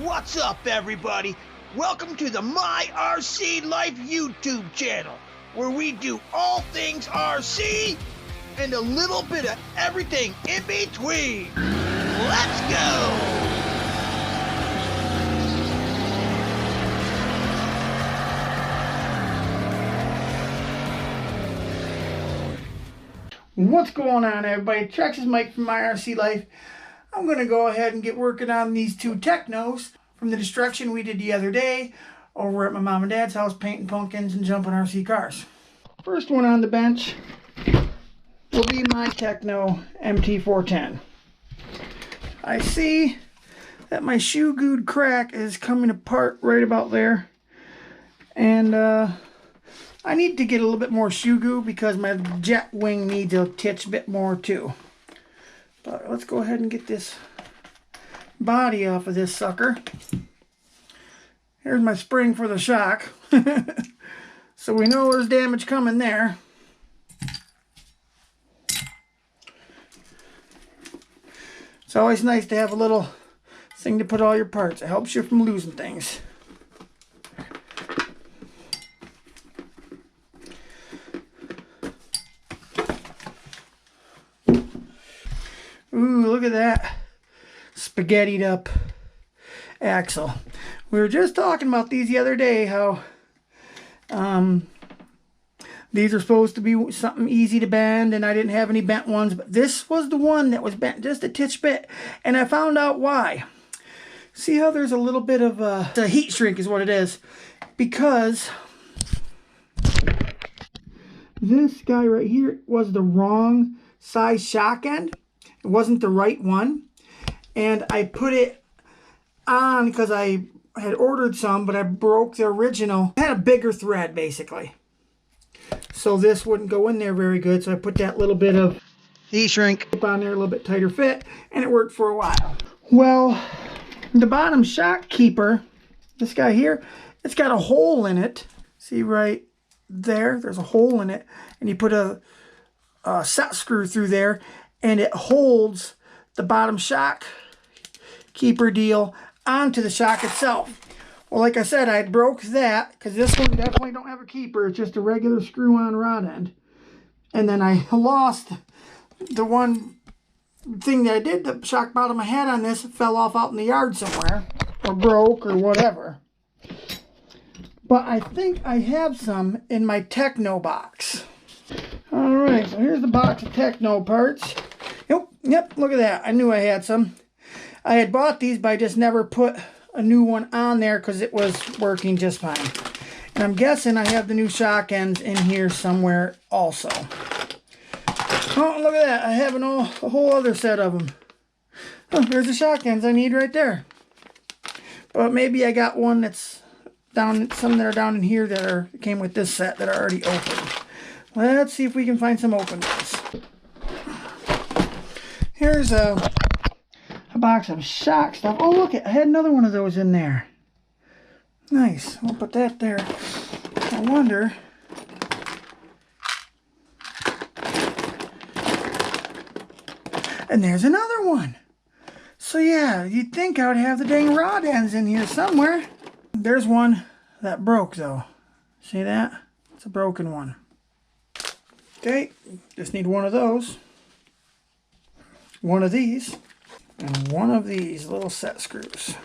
What's up, everybody? Welcome to the My RC Life YouTube channel, where we do all things RC and a little bit of everything in between. Let's go! What's going on, everybody? Trex is Mike from My RC Life. I'm going to go ahead and get working on these two Teknos from the destruction we did the other day over at my mom and dad's house, painting pumpkins and jumping RC cars. First one on the bench will be my Tekno MT-410. I see that my shoe glued crack is coming apart right about there, and I need to get a little bit more shoe goo because my jet wing needs a titch bit more too. But let's go ahead and get this body off of this sucker. Here's my spring for the shock. So we know there's damage coming there. It's always nice to have a little thing to put all your parts. It helps you from losing things. Ooh, look at that spaghettied up axle. We were just talking about these the other day, how these are supposed to be something easy to bend, and I didn't have any bent ones, but this was the one that was bent just a titch bit, and I found out why. See how there's a little bit of the heat shrink is what it is, because this guy right here was the wrong size shock end. It wasn't the right one, and I put it on because I had ordered some, but I broke the original. I had a bigger thread basically, so this wouldn't go in there very good, so I put that little bit of heat shrink on there, a little bit tighter fit, and it worked for a while. Well, the bottom shock keeper, this guy here, it's got a hole in it. See right there, there's a hole in it, and you put a set screw through there, and it holds the bottom shock keeper deal onto the shock itself. Well, like I said, I broke that because this one definitely don't have a keeper. It's just a regular screw-on rod end. And then I lost the one thing that I did, the shock bottom I had on this fell off out in the yard somewhere, or broke, or whatever. But I think I have some in my Tekno box. Alright, so here's the box of Tekno parts. Yep, look at that. I knew I had some. I had bought these, but I just never put a new one on there because it was working just fine. And I'm guessing I have the new shock ends in here somewhere also. Oh, look at that. I have a whole other set of them. Oh, there's the shock ends I need right there. But maybe I got one that's down, some that are down in here that came with this set that are already open. Let's see if we can find some open ones. Here's a box of shock stuff. Oh, look, I had another one of those in there. Nice. We'll put that there. I wonder. And there's another one. So yeah, you'd think I would have the dang rod ends in here somewhere. There's one that broke though. See that? It's a broken one. Okay, just need one of those. One of these. And one of these little set screws.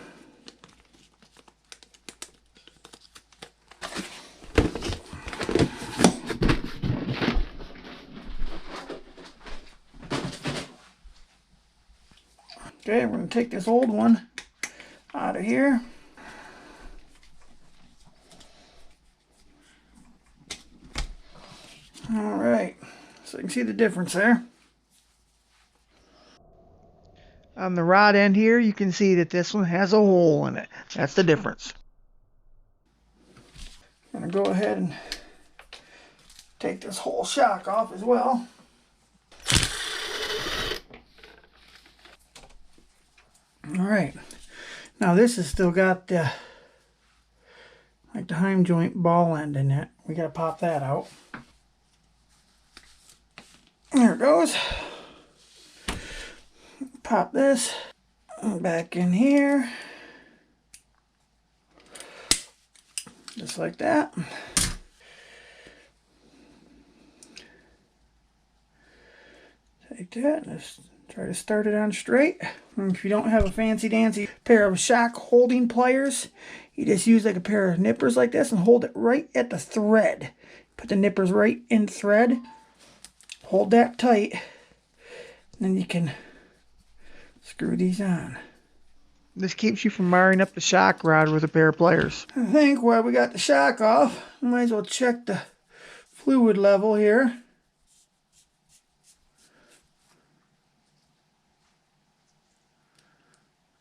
Okay, we're going to take this old one out of here. Alright, so you can see the difference there. On the rod end here, you can see that this one has a hole in it. That's the difference. I'm going to go ahead and take this whole shock off as well. Alright, now this has still got the heim joint ball end in it. We got to pop that out. There it goes. Pop this back in here. Just like that. Take that and just try to start it on straight. And if you don't have a fancy dancy pair of shock holding pliers, you just use like a pair of nippers like this and hold it right at the thread. Put the nippers right in thread. Hold that tight. And then you can screw these on. This keeps you from marring up the shock rod with a pair of pliers. I think while we got the shock off, we might as well check the fluid level here.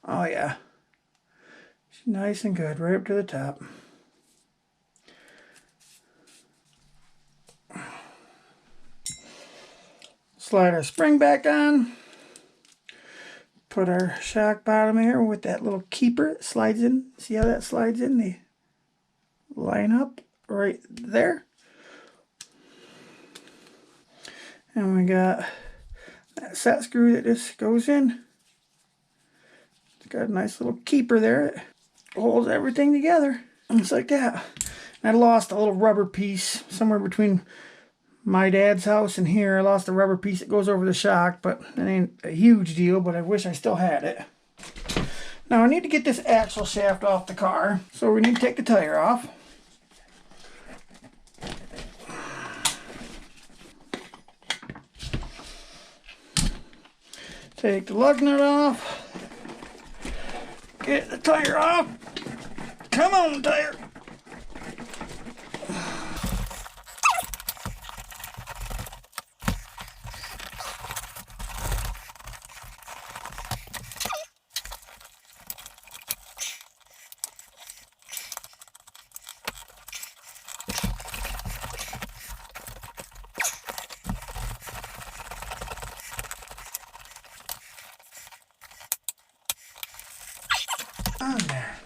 Oh yeah, it's nice and good, right up to the top. Slide our spring back on. Put our shock bottom here with that little keeper. It slides in. See how that slides in? They line up right there. And we got that set screw that just goes in. Got a nice little keeper there. It holds everything together. Just like that. And I lost a little rubber piece somewhere between my dad's house and here. I lost a rubber piece that goes over the shock, but it ain't a huge deal, but I wish I still had it. Now I need to get this axle shaft off the car, so we need to take the tire off. Take the lug nut off. Get the tire off. Come on, tire. On there.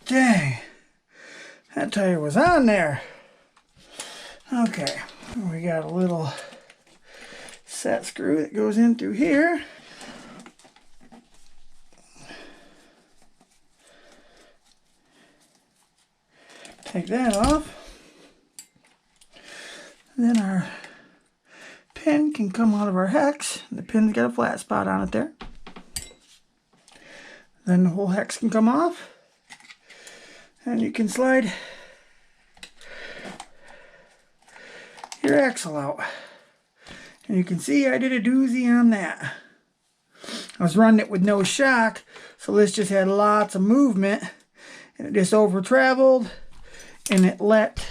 Dang, that tire was on there. Okay, we got a little set screw that goes in through here. Take that off. Then our pin can come out of our hex. The pin's got a flat spot on it there. Then the whole hex can come off. And you can slide your axle out. And you can see I did a doozy on that. I was running it with no shock, so this just had lots of movement. And it just over traveled, and it let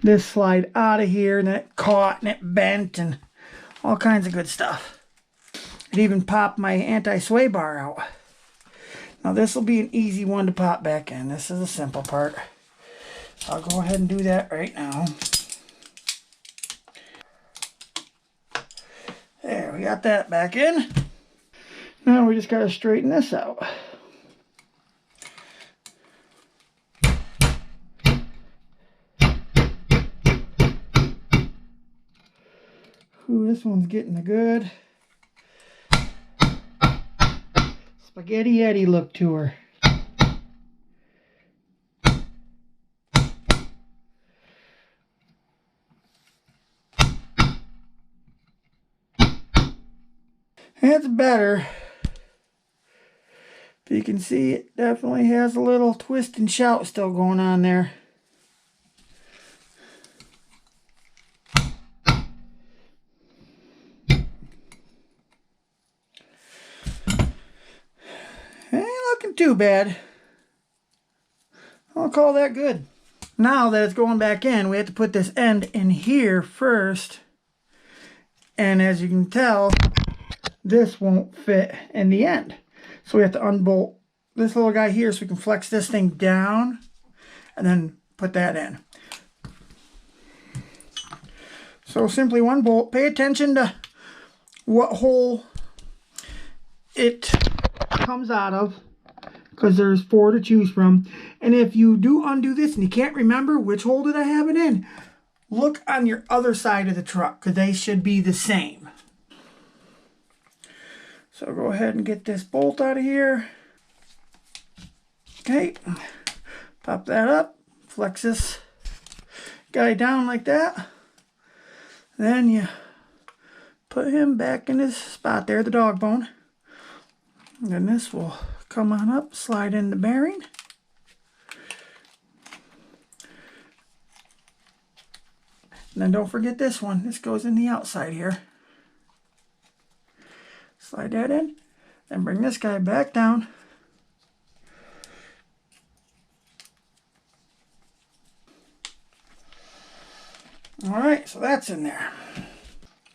this slide out of here, and then it caught and it bent and all kinds of good stuff. It even popped my anti-sway bar out. Now this will be an easy one to pop back in. This is the simple part. I'll go ahead and do that right now. There, we got that back in. Now we just got to straighten this out. Ooh, this one's getting a good Spaghetti Eddie look to her. It's better. But you can see it definitely has a little twist and shout still going on there. Too bad. I'll call that good. Now that it's going back in, we have to put this end in here first. And as you can tell, this won't fit in the end. So we have to unbolt this little guy here so we can flex this thing down. and then put that in. So simply one bolt. Pay attention to what hole it comes out of, because there's 4 to choose from. And if you do undo this and you can't remember which hole did I have it in, look on your other side of the truck, because they should be the same. So go ahead and get this bolt out of here. Okay, pop that up, flex this guy down like that. Then you put him back in his spot there, the dog bone. And then this will come on up, slide in the bearing. And then don't forget this one. This goes in the outside here. Slide that in. Then bring this guy back down. Alright, so that's in there.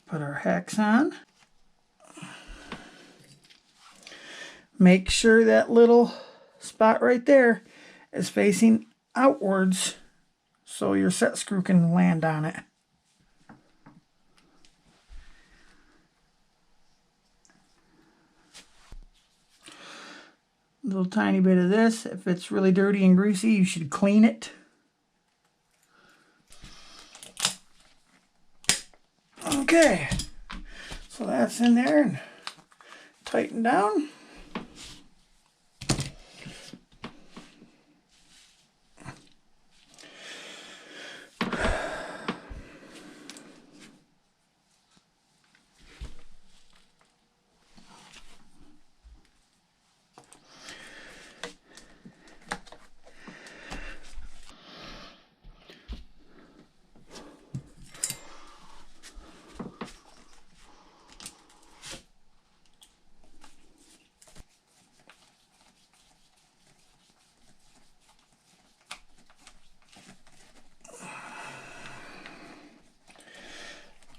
Put our hex on. Make sure that little spot right there is facing outwards so your set screw can land on it. A little tiny bit of this. If it's really dirty and greasy, you should clean it. Okay, so that's in there and tighten down.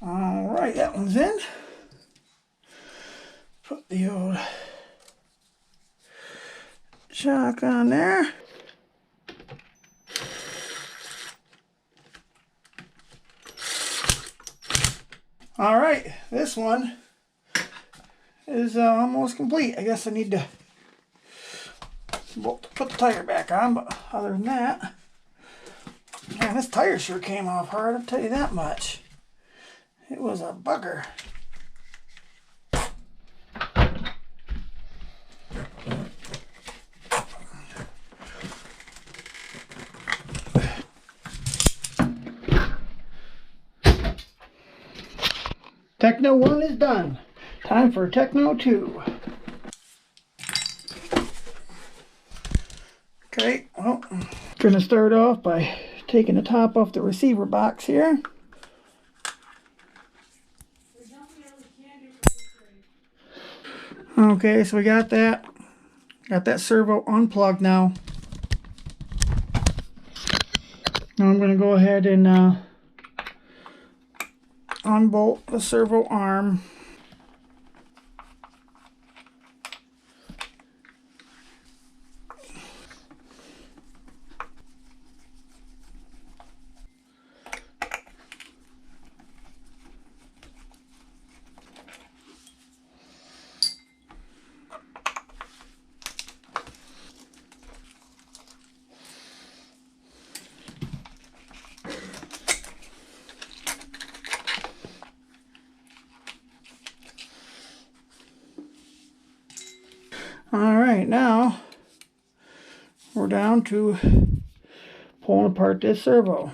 Alright, that one's in. Put the old shock on there. Alright, this one is almost complete. I guess I need to put the tire back on, but other than that, man, this tire sure came off hard, I'll tell you that much. It was a bugger. Tekno 1 is done. Time for Tekno 2. Okay, well, I'm going to start off by taking the top off the receiver box here. Okay, so we got that servo unplugged now. Now I'm going to go ahead and unbolt the servo arm. Alright, now we're down to pulling apart this servo.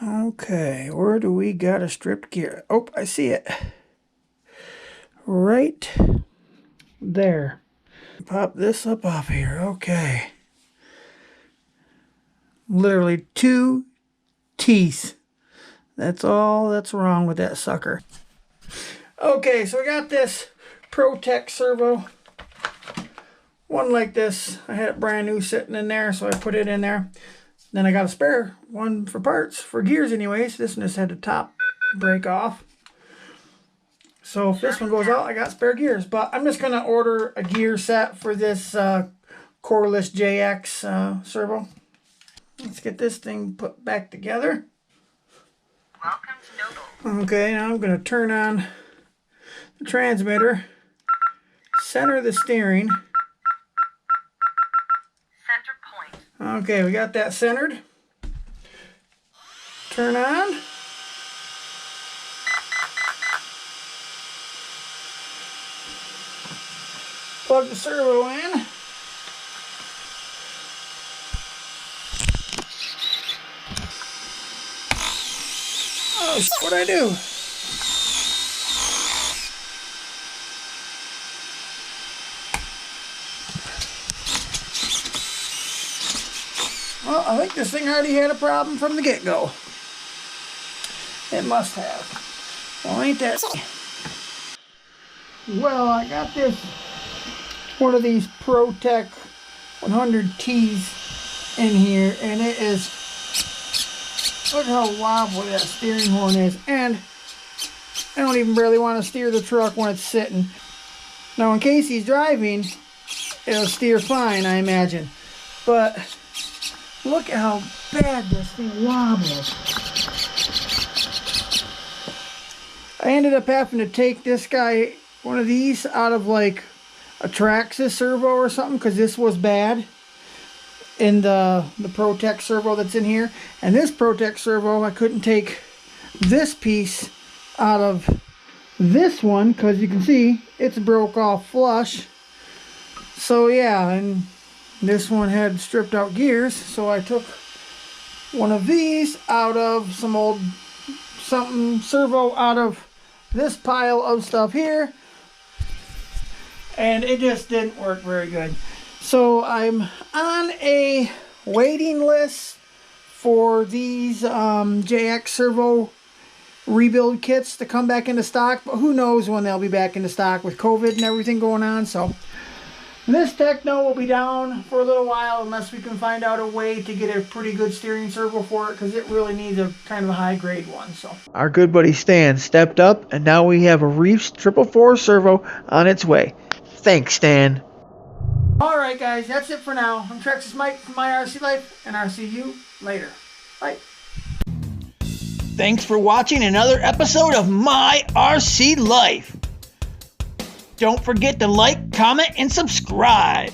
Okay, where do we got a stripped gear? Oh, I see it. Right there. Pop this up off here. Okay. Literally 2 teeth. That's all that's wrong with that sucker. Okay, so we got this ProTech servo one like this. I had it brand new sitting in there, so I put it in there. Then I got a spare one for parts, for gears anyways. This one just had the top break off. So if this one goes out, I got spare gears. But I'm just going to order a gear set for this Coreless JX servo. Let's get this thing put back together. Welcome to Noble. Okay, now I'm going to turn on the transmitter, center the steering. Center point. Okay, we got that centered. Turn on. Plug the servo in. Oh, what'd I do? Well, I think this thing already had a problem from the get-go. It must have. Well, ain't that... Well, I got this, one of these ProTech 100Ts in here, and it is... Look how wobbly that steering horn is, and I don't even really want to steer the truck when it's sitting. Now, in case he's driving, it'll steer fine, I imagine. But look at how bad this thing wobbles. I ended up having to take this guy, one of these, out of like a Traxxas servo or something, because this was bad. In the ProTech servo that's in here, and this ProTech servo, I couldn't take this piece out of this one because you can see it's broke off flush. So yeah, and this one had stripped out gears, so I took one of these out of some old servo out of this pile of stuff here, and it just didn't work very good. So I'm on a waiting list for these JX servo rebuild kits to come back into stock, but who knows when they'll be back into stock with COVID and everything going on. So this Tekno will be down for a little while unless we can find out a way to get a pretty good steering servo for it, because it really needs a kind of a high grade one. So Our good buddy Stan stepped up, and now we have a Reefs 410 servo on its way. Thanks, Stan. alright guys, that's it for now. I'm Texas Mike from My RC Life, and I'll see you later. Bye. Thanks for watching another episode of My RC Life. Don't forget to like, comment, and subscribe.